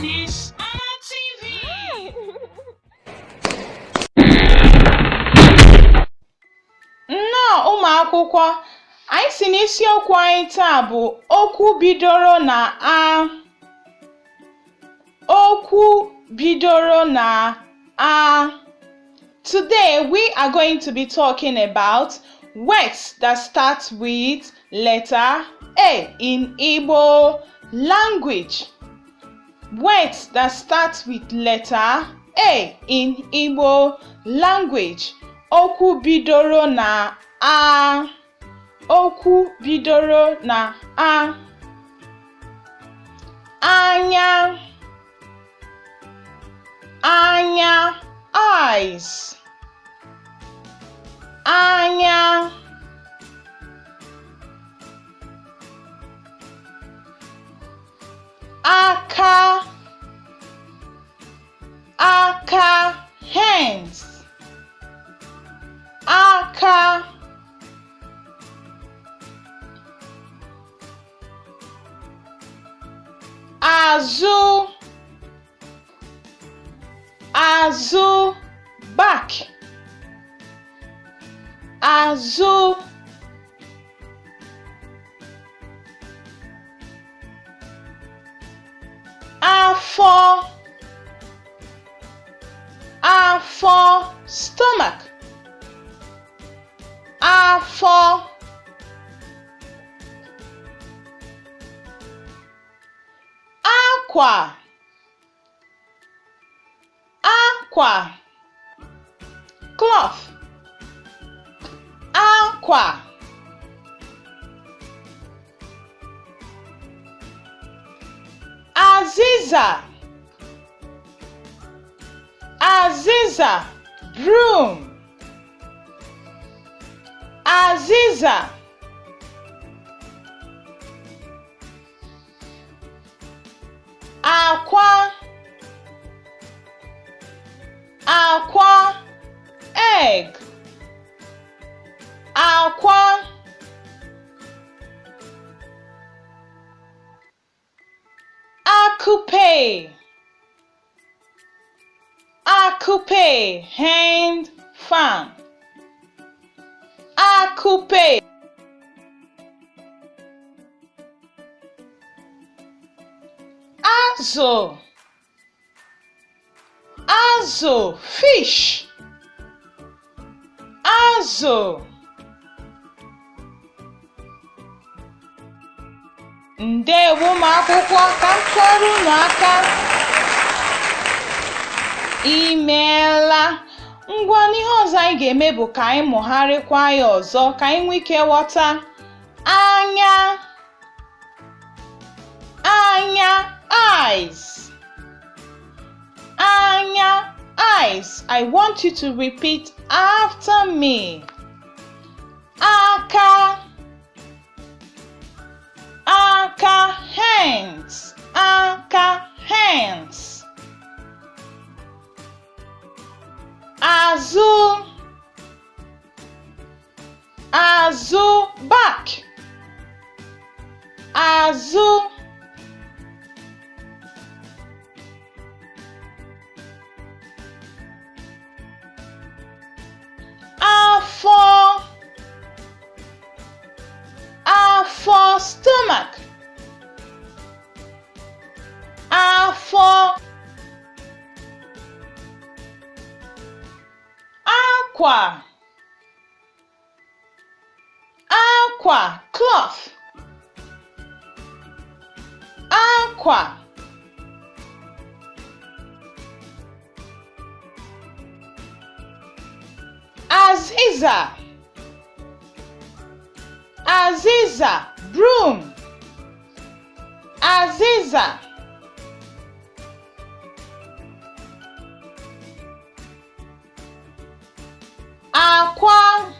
This TV. Nnọọ ụmụ akwụkwọ, anyị si n'isiokwu anyị taa bụ okwu bidoro na a. Okwu bidoro na a. Today we are going to be talking about words that start with letter A in Igbo language. Words that start with letter A in Igbo language. Okwu bidoro na a. Okwu bidoro na a. Anya. Anya, eyes. Anya. Aka. Aka, hands. Aka. Azụ. Azụ, back. Azụ. Afọ. Afọ, stomach. Afọ. Akwa. Aqua, cloth. Aqua. Aziza. Aziza, broom. Aziza. Aqua. Aqua, egg. Aqua. Akupe. Akupe, hand, fan. Akupe. Azụ. Azụ, fish. Azụ. Ndewo ụmụ akwụkwọ, ka m kụọrọ unu aka. Imeela. Ngwa n'ihe ọzọ anyị ga-eme bụ ka anyị mụgharịkwa ya ọzọ ka anyị nwee ike ghọta. Anya. Anya, eyes. Anya, eyes. I want you to repeat after me. Aka. Aka, hands. Aka, hands. Azụ. Azụ, back. Azụ. Afọ. Afọ, stomach. Afọ. Aqua. Aqua, cloth. Aqua. Aziza. Aziza, broom. Aziza. Aqua.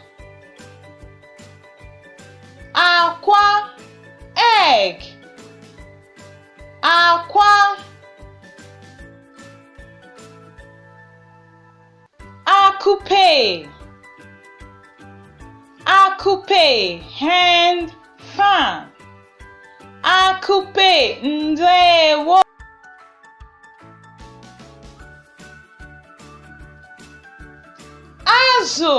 Aqua, egg. Aqua. Akupe. Akupe, hand, fan. Akupe. akupe, ndewo. Azụ,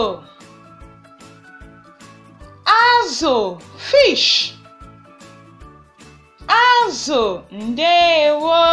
azụ, fish. Azụ, ndewo.